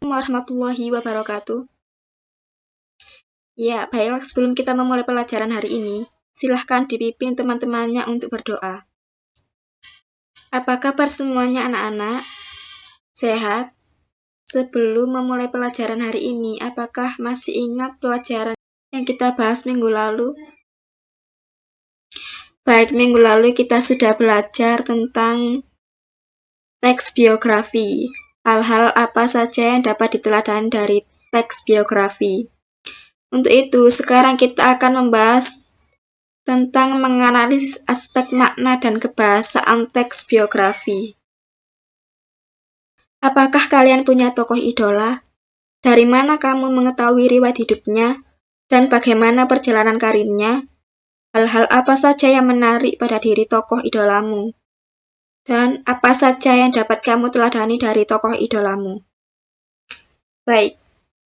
Warahmatullahi wabarakatuh. Ya, baiklah, sebelum kita memulai pelajaran hari ini, silahkan dipimpin teman-temannya untuk berdoa. Apa kabar semuanya anak-anak? Sehat? Sebelum memulai pelajaran hari ini, apakah masih ingat pelajaran yang kita bahas minggu lalu? Baik, minggu lalu kita sudah belajar tentang teks biografi. Hal-hal apa saja yang dapat diteladani dari teks biografi. Untuk itu, sekarang kita akan membahas tentang menganalisis aspek makna dan kebahasaan teks biografi. Apakah kalian punya tokoh idola? Dari mana kamu mengetahui riwayat hidupnya? Dan bagaimana perjalanan karirnya? Hal-hal apa saja yang menarik pada diri tokoh idolamu? Dan apa saja yang dapat kamu teladani dari tokoh idolamu? Baik.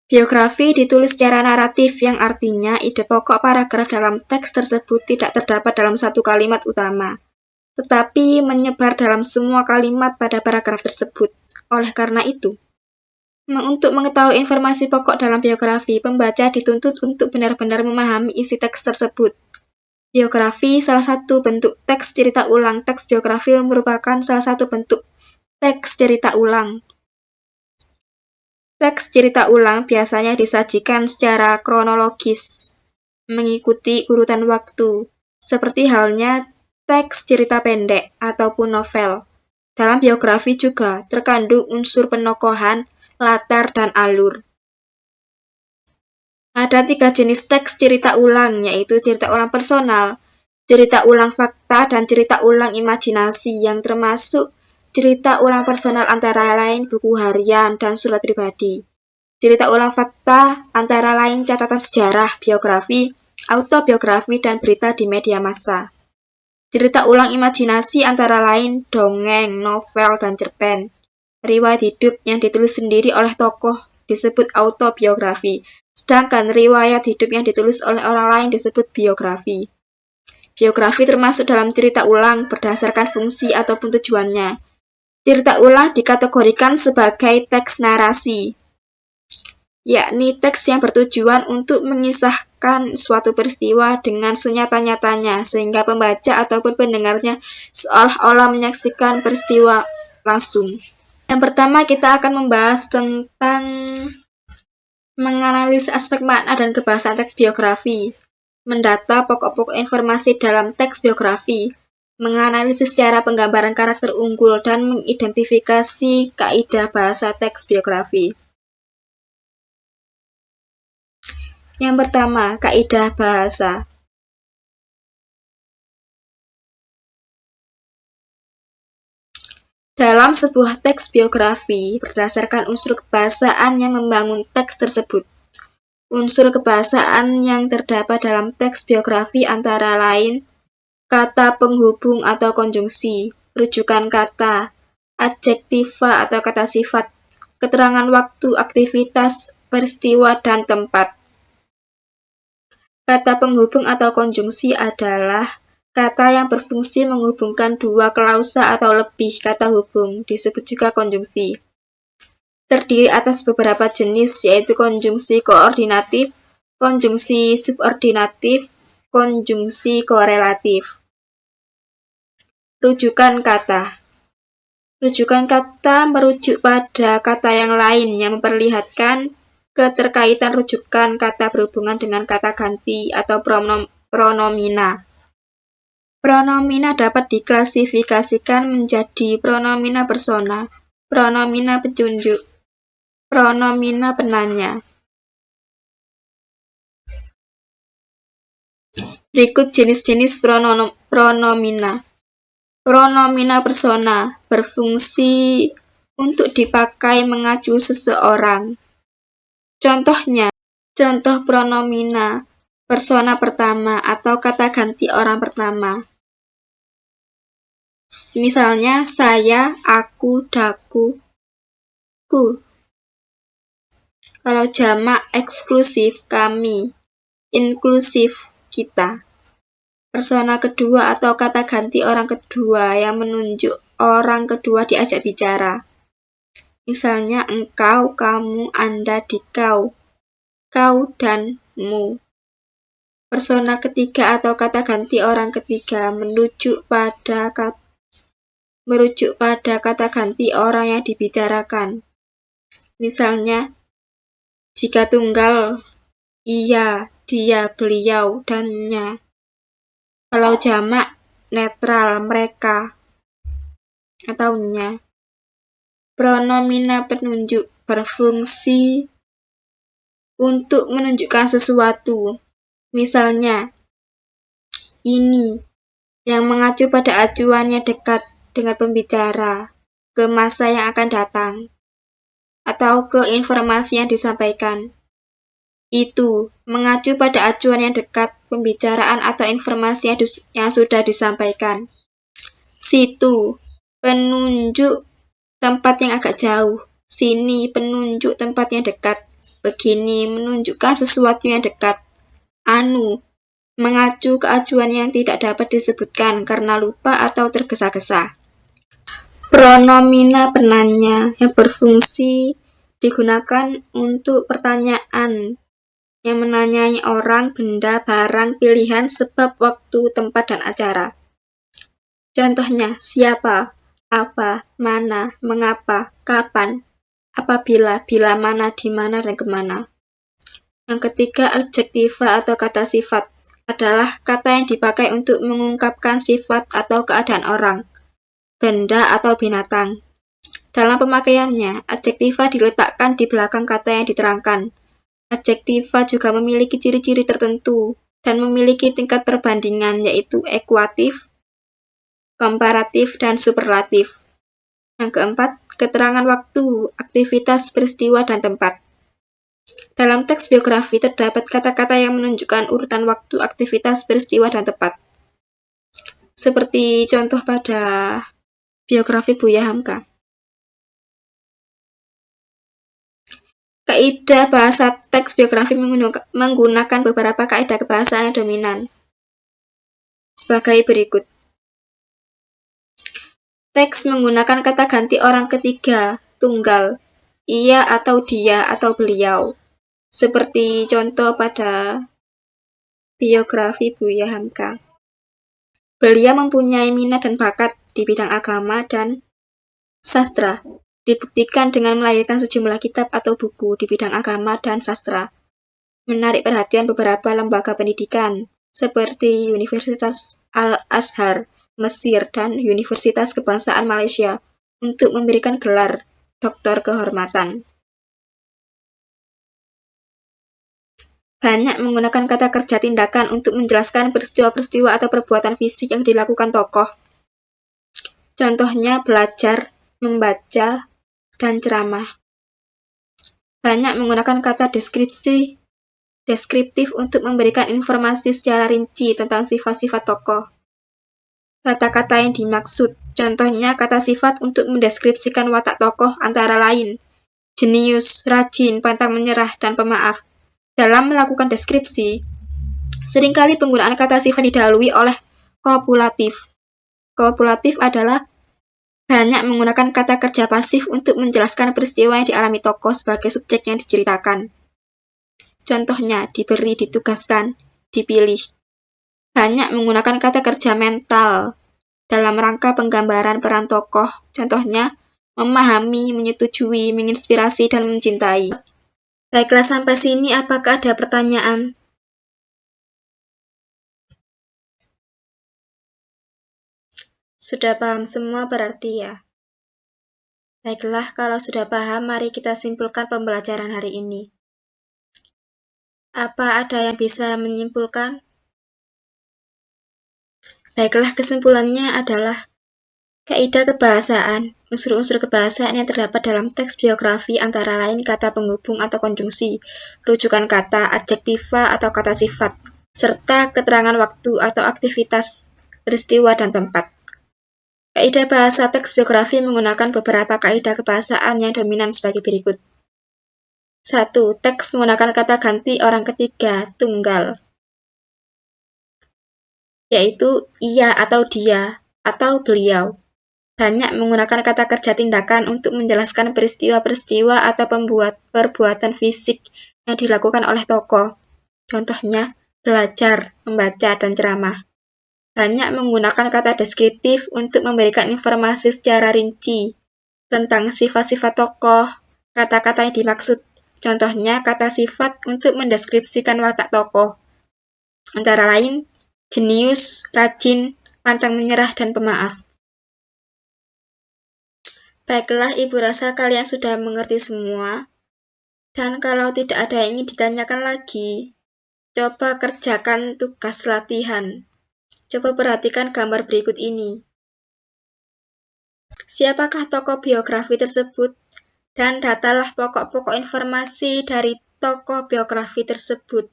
Biografi ditulis secara naratif yang artinya ide pokok paragraf dalam teks tersebut tidak terdapat dalam satu kalimat utama, tetapi menyebar dalam semua kalimat pada paragraf tersebut. Oleh karena itu, untuk mengetahui informasi pokok dalam biografi, pembaca dituntut untuk benar-benar memahami isi teks tersebut. Biografi salah satu bentuk teks cerita ulang. Teks biografi merupakan salah satu bentuk teks cerita ulang. Teks cerita ulang biasanya disajikan secara kronologis, mengikuti urutan waktu, seperti halnya teks cerita pendek ataupun novel. Dalam biografi juga terkandung unsur penokohan, latar, dan alur. Ada 3 jenis teks cerita ulang, yaitu cerita ulang personal, cerita ulang fakta, dan cerita ulang imajinasi, yang termasuk cerita ulang personal antara lain buku harian dan surat pribadi. Cerita ulang fakta antara lain catatan sejarah, biografi, autobiografi, dan berita di media massa. Cerita ulang imajinasi antara lain dongeng, novel, dan cerpen. Riwayat hidup yang ditulis sendiri oleh tokoh disebut autobiografi, sedangkan riwayat hidup yang ditulis oleh orang lain disebut biografi. Biografi termasuk dalam cerita ulang berdasarkan fungsi ataupun tujuannya. Cerita ulang dikategorikan sebagai teks narasi, yakni teks yang bertujuan untuk mengisahkan suatu peristiwa dengan senyata-nyatanya, sehingga pembaca ataupun pendengarnya seolah-olah menyaksikan peristiwa langsung. Yang pertama, kita akan membahas tentang menganalisis aspek makna dan kebahasaan teks biografi, mendata pokok-pokok informasi dalam teks biografi, menganalisis cara penggambaran karakter unggul, dan mengidentifikasi kaidah bahasa teks biografi. Yang pertama, kaidah bahasa. Dalam sebuah teks biografi, berdasarkan unsur kebahasaan yang membangun teks tersebut. Unsur kebahasaan yang terdapat dalam teks biografi antara lain kata penghubung atau konjungsi, rujukan kata, adjektiva atau kata sifat, keterangan waktu, aktivitas, peristiwa, dan tempat. Kata penghubung atau konjungsi adalah kata yang berfungsi menghubungkan dua klausa atau lebih kata hubung, disebut juga konjungsi. Terdiri atas beberapa jenis, yaitu konjungsi koordinatif, konjungsi subordinatif, konjungsi korelatif. Rujukan kata. Rujukan kata merujuk pada kata yang lain yang memperlihatkan keterkaitan rujukan kata berhubungan dengan kata ganti atau pronomina. Pronomina dapat diklasifikasikan menjadi pronomina persona, pronomina penunjuk, pronomina penanya. Berikut jenis-jenis pronomina. Pronomina persona berfungsi untuk dipakai mengacu seseorang. Contohnya, contoh pronomina persona pertama atau kata ganti orang pertama. Misalnya, saya, aku, daku, ku. Kalau jamak eksklusif, kami, inklusif, kita. Persona kedua atau kata ganti orang kedua yang menunjuk orang kedua diajak bicara. Misalnya engkau, kamu, Anda, dikau, kau, dan mu. Persona ketiga atau kata ganti orang ketiga merujuk pada kata ganti orang yang dibicarakan. Misalnya, jika tunggal, ia, dia, beliau, dan nya. Kalau jamak, netral, mereka, atau nya. Pronomina penunjuk berfungsi untuk menunjukkan sesuatu. Misalnya, ini yang mengacu pada acuannya dekat dengan pembicara ke masa yang akan datang atau ke informasi yang disampaikan. Itu mengacu pada acuan yang dekat pembicaraan atau informasi yang sudah disampaikan. Situ penunjuk tempat yang agak jauh. Sini penunjuk tempat yang dekat. Begini menunjukkan sesuatu yang dekat. Anu mengacu ke acuan yang tidak dapat disebutkan karena lupa atau tergesa-gesa. Pronomina penanya yang berfungsi digunakan untuk pertanyaan yang menanyai orang, benda, barang, pilihan, sebab, waktu, tempat, dan acara. Contohnya, siapa, apa, mana, mengapa, kapan, apabila, bila mana, di mana, dan kemana. Yang ketiga, adjektiva atau kata sifat adalah kata yang dipakai untuk mengungkapkan sifat atau keadaan orang, benda, atau binatang. Dalam pemakaiannya, adjektiva diletakkan di belakang kata yang diterangkan. Adjektiva juga memiliki ciri-ciri tertentu dan memiliki tingkat perbandingan yaitu ekuatif, komparatif, dan superlatif. Yang keempat, keterangan waktu, aktivitas, peristiwa, dan tempat. Dalam teks biografi terdapat kata-kata yang menunjukkan urutan waktu, aktivitas, peristiwa, dan tempat. Seperti contoh pada biografi Buya Hamka. Kaidah bahasa teks biografi menggunakan beberapa kaidah kebahasaan yang dominan. Sebagai berikut. Teks menggunakan kata ganti orang ketiga, tunggal, ia atau dia atau beliau. Seperti contoh pada biografi Buya Hamka. Beliau mempunyai minat dan bakat di bidang agama dan sastra. Dibuktikan dengan melahirkan sejumlah kitab atau buku di bidang agama dan sastra. Menarik perhatian beberapa lembaga pendidikan, seperti Universitas Al-Azhar, Mesir, dan Universitas Kebangsaan Malaysia, untuk memberikan gelar doktor kehormatan. Banyak menggunakan kata kerja tindakan untuk menjelaskan peristiwa-peristiwa atau perbuatan fisik yang dilakukan tokoh. Contohnya belajar, membaca, dan ceramah. Banyak menggunakan kata deskriptif untuk memberikan informasi secara rinci tentang sifat-sifat tokoh. Kata-kata yang dimaksud, contohnya kata sifat untuk mendeskripsikan watak tokoh antara lain jenius, rajin, pantang menyerah, dan pemaaf. Dalam melakukan deskripsi, seringkali penggunaan kata sifat didahului oleh kopulatif. Kopulatif adalah banyak menggunakan kata kerja pasif untuk menjelaskan peristiwa yang dialami tokoh sebagai subjek yang diceritakan. Contohnya, diberi, ditugaskan, dipilih. Banyak menggunakan kata kerja mental dalam rangka penggambaran peran tokoh. Contohnya, memahami, menyetujui, menginspirasi, dan mencintai. Baiklah, sampai sini apakah ada pertanyaan? Sudah paham semua berarti ya? Baiklah, kalau sudah paham, mari kita simpulkan pembelajaran hari ini. Apa ada yang bisa menyimpulkan? Baiklah, kesimpulannya adalah kaidah kebahasaan. Unsur-unsur kebahasaan yang terdapat dalam teks biografi antara lain kata penghubung atau konjungsi, rujukan kata, adjektiva atau kata sifat, serta keterangan waktu atau aktivitas, peristiwa, dan tempat. Kaidah bahasa teks biografi menggunakan beberapa kaidah kebahasaan yang dominan sebagai berikut. 1. Teks menggunakan kata ganti orang ketiga, tunggal, yaitu ia atau dia, atau beliau. banyak menggunakan kata kerja tindakan untuk menjelaskan peristiwa-peristiwa atau perbuatan fisik yang dilakukan oleh tokoh. Contohnya, belajar, membaca, dan ceramah. Banyak menggunakan kata deskriptif untuk memberikan informasi secara rinci tentang sifat-sifat tokoh, kata-kata yang dimaksud. Contohnya, kata sifat untuk mendeskripsikan watak tokoh. Antara lain, jenius, rajin, pantang menyerah, dan pemaaf. Baiklah, Ibu rasa kalian sudah mengerti semua. Dan kalau tidak ada yang ingin ditanyakan lagi, coba kerjakan tugas latihan. Coba perhatikan gambar berikut ini. Siapakah tokoh biografi tersebut? Dan datalah pokok-pokok informasi dari tokoh biografi tersebut.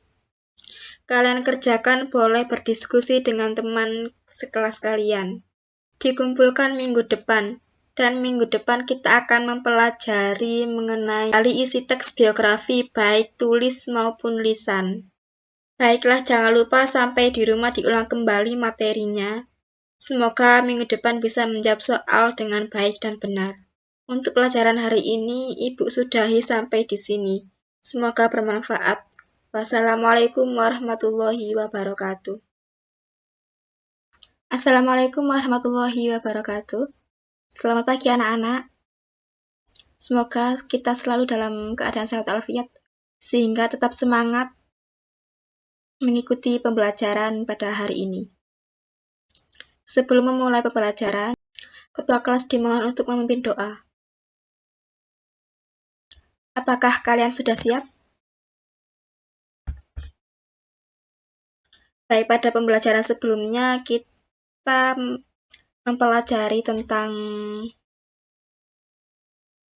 Kalian kerjakan, boleh berdiskusi dengan teman sekelas kalian. Dikumpulkan minggu depan. Dan minggu depan kita akan mempelajari mengenai isi teks biografi baik tulis maupun lisan. Baiklah, jangan lupa sampai di rumah diulang kembali materinya. Semoga minggu depan bisa menjawab soal dengan baik dan benar. Untuk pelajaran hari ini, Ibu sudahi sampai di sini. Semoga bermanfaat. Wassalamualaikum warahmatullahi wabarakatuh. Assalamualaikum warahmatullahi wabarakatuh. Selamat pagi anak-anak. Semoga kita selalu dalam keadaan sehat walafiat, sehingga tetap semangat mengikuti pembelajaran pada hari ini. Sebelum memulai pembelajaran, Ketua kelas dimohon untuk memimpin doa. Apakah kalian sudah siap? Baik, pada pembelajaran sebelumnya kita mempelajari tentang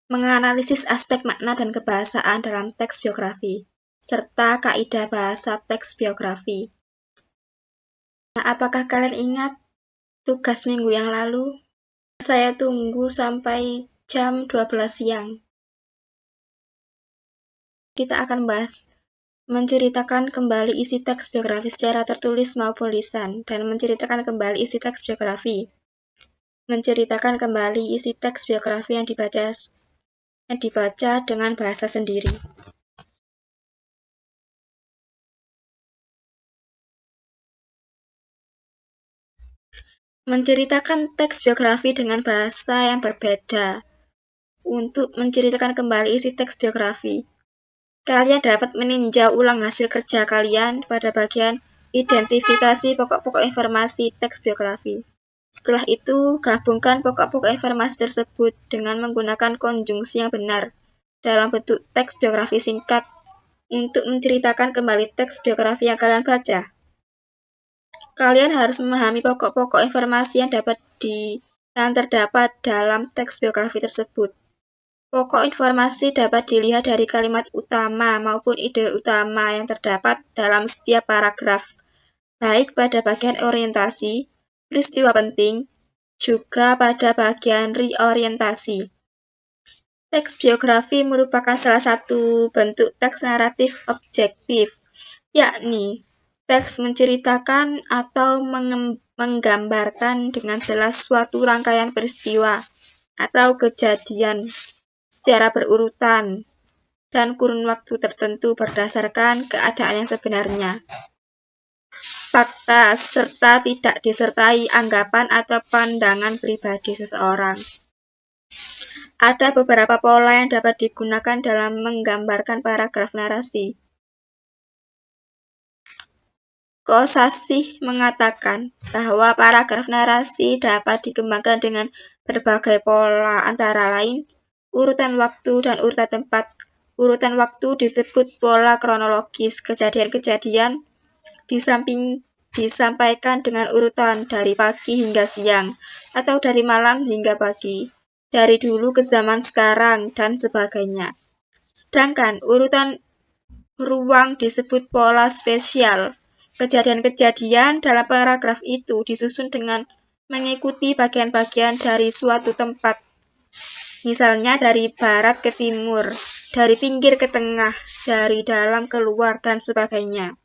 menganalisis aspek makna dan kebahasaan dalam teks biografi, serta kaidah bahasa teks biografi. Nah, apakah kalian ingat tugas minggu yang lalu? Saya tunggu sampai jam 12 siang. Kita akan bahas menceritakan kembali isi teks biografi secara tertulis maupun lisan, dan menceritakan kembali isi teks biografi. Menceritakan kembali isi teks biografi yang dibaca dengan bahasa sendiri. Menceritakan teks biografi dengan bahasa yang berbeda. Untuk menceritakan kembali isi teks biografi, kalian dapat meninjau ulang hasil kerja kalian pada bagian identifikasi pokok-pokok informasi teks biografi. Setelah itu, gabungkan pokok-pokok informasi tersebut dengan menggunakan konjungsi yang benar dalam bentuk teks biografi singkat untuk menceritakan kembali teks biografi yang kalian baca. Kalian harus memahami pokok-pokok informasi yang terdapat dalam teks biografi tersebut. Pokok informasi dapat dilihat dari kalimat utama maupun ide utama yang terdapat dalam setiap paragraf, baik pada bagian orientasi, peristiwa penting, juga pada bagian reorientasi. Teks biografi merupakan salah satu bentuk teks naratif objektif, yakni teks menceritakan atau menggambarkan dengan jelas suatu rangkaian peristiwa atau kejadian secara berurutan dan kurun waktu tertentu berdasarkan keadaan yang sebenarnya, fakta, serta tidak disertai anggapan atau pandangan pribadi seseorang. Ada beberapa pola yang dapat digunakan dalam menggambarkan paragraf narasi. Kosasih mengatakan bahwa paragraf narasi dapat dikembangkan dengan berbagai pola, antara lain urutan waktu dan urutan tempat. Urutan waktu disebut pola kronologis. Kejadian-kejadian disampaikan dengan urutan dari pagi hingga siang, atau dari malam hingga pagi, dari dulu ke zaman sekarang, dan sebagainya. Sedangkan urutan ruang disebut pola spesial. Kejadian-kejadian dalam paragraf itu disusun dengan mengikuti bagian-bagian dari suatu tempat. Misalnya dari barat ke timur, dari pinggir ke tengah, dari dalam ke luar, dan sebagainya.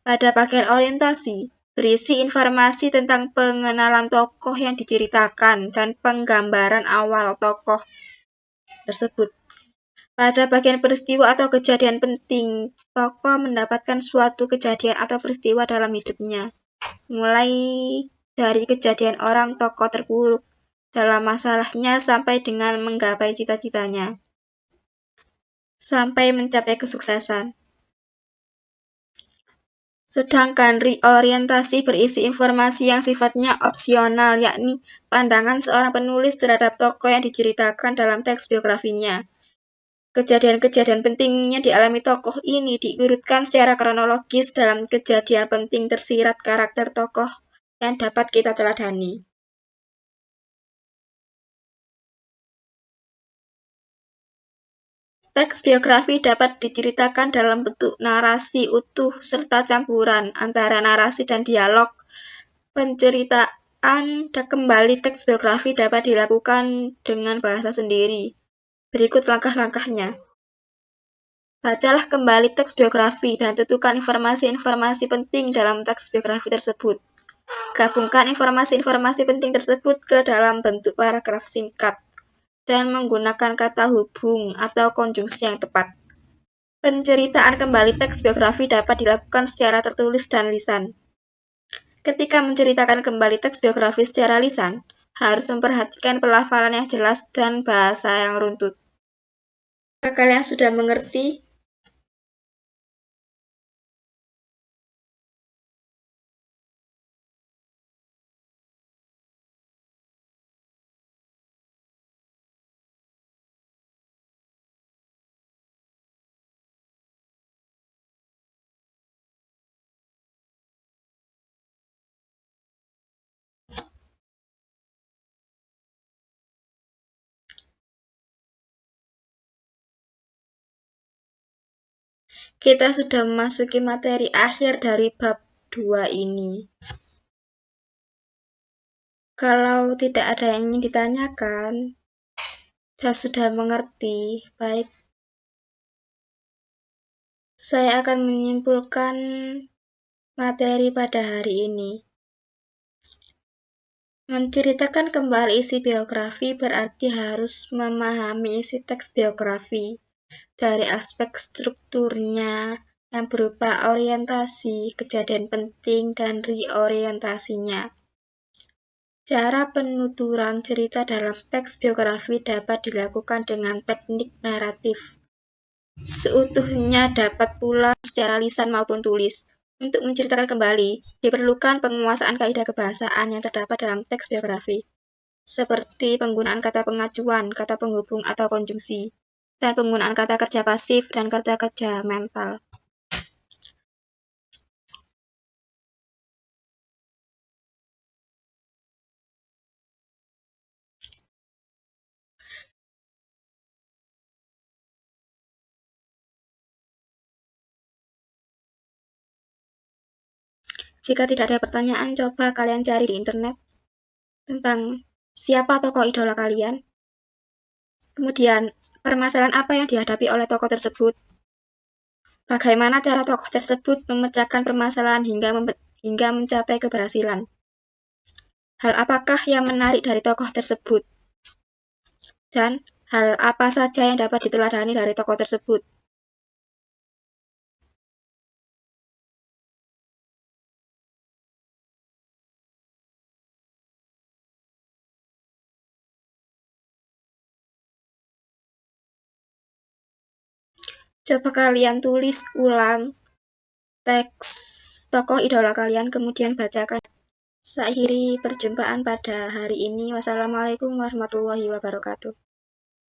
Pada bagian orientasi, berisi informasi tentang pengenalan tokoh yang diceritakan dan penggambaran awal tokoh tersebut. Pada bagian peristiwa atau kejadian penting, tokoh mendapatkan suatu kejadian atau peristiwa dalam hidupnya, mulai dari kejadian orang tokoh terpuruk dalam masalahnya sampai dengan menggapai cita-citanya, sampai mencapai kesuksesan. Sedangkan reorientasi berisi informasi yang sifatnya opsional, yakni pandangan seorang penulis terhadap tokoh yang diceritakan dalam teks biografinya. Kejadian-kejadian pentingnya dialami tokoh ini diurutkan secara kronologis dalam kejadian penting tersirat karakter tokoh yang dapat kita teladani. Teks biografi dapat diceritakan dalam bentuk narasi utuh serta campuran antara narasi dan dialog. Penceritaan kembali teks biografi dapat dilakukan dengan bahasa sendiri. Berikut langkah-langkahnya. Bacalah kembali teks biografi dan tentukan informasi-informasi penting dalam teks biografi tersebut. Gabungkan informasi-informasi penting tersebut ke dalam bentuk paragraf singkat dan menggunakan kata hubung atau konjungsi yang tepat. Penceritaan kembali teks biografi dapat dilakukan secara tertulis dan lisan. Ketika menceritakan kembali teks biografi secara lisan, harus memperhatikan pelafalan yang jelas dan bahasa yang runtut. Apakah kalian sudah mengerti? Kita sudah memasuki materi akhir dari bab 2 ini. Kalau tidak ada yang ingin ditanyakan dan sudah mengerti, baik, saya akan menyimpulkan materi pada hari ini. Menceritakan kembali isi biografi berarti harus memahami isi teks biografi dari aspek strukturnya yang berupa orientasi, kejadian penting, dan reorientasinya. Cara penuturan cerita dalam teks biografi dapat dilakukan dengan teknik naratif. Seutuhnya dapat pula secara lisan maupun tulis. Untuk menceritakan kembali, diperlukan penguasaan kaidah kebahasaan yang terdapat dalam teks biografi, seperti penggunaan kata pengacuan, kata penghubung atau konjungsi, dan penggunaan kata kerja pasif dan kata kerja mental. Jika tidak ada pertanyaan, coba kalian cari di internet tentang siapa tokoh idola kalian. Kemudian, permasalahan apa yang dihadapi oleh tokoh tersebut. Bagaimana cara tokoh tersebut memecahkan permasalahan hingga mencapai keberhasilan. Hal apakah yang menarik dari tokoh tersebut? Dan hal apa saja yang dapat diteladani dari tokoh tersebut? Coba kalian tulis ulang teks tokoh idola kalian, kemudian bacakan. Saya akhiri perjumpaan pada hari ini. Wassalamualaikum warahmatullahi wabarakatuh.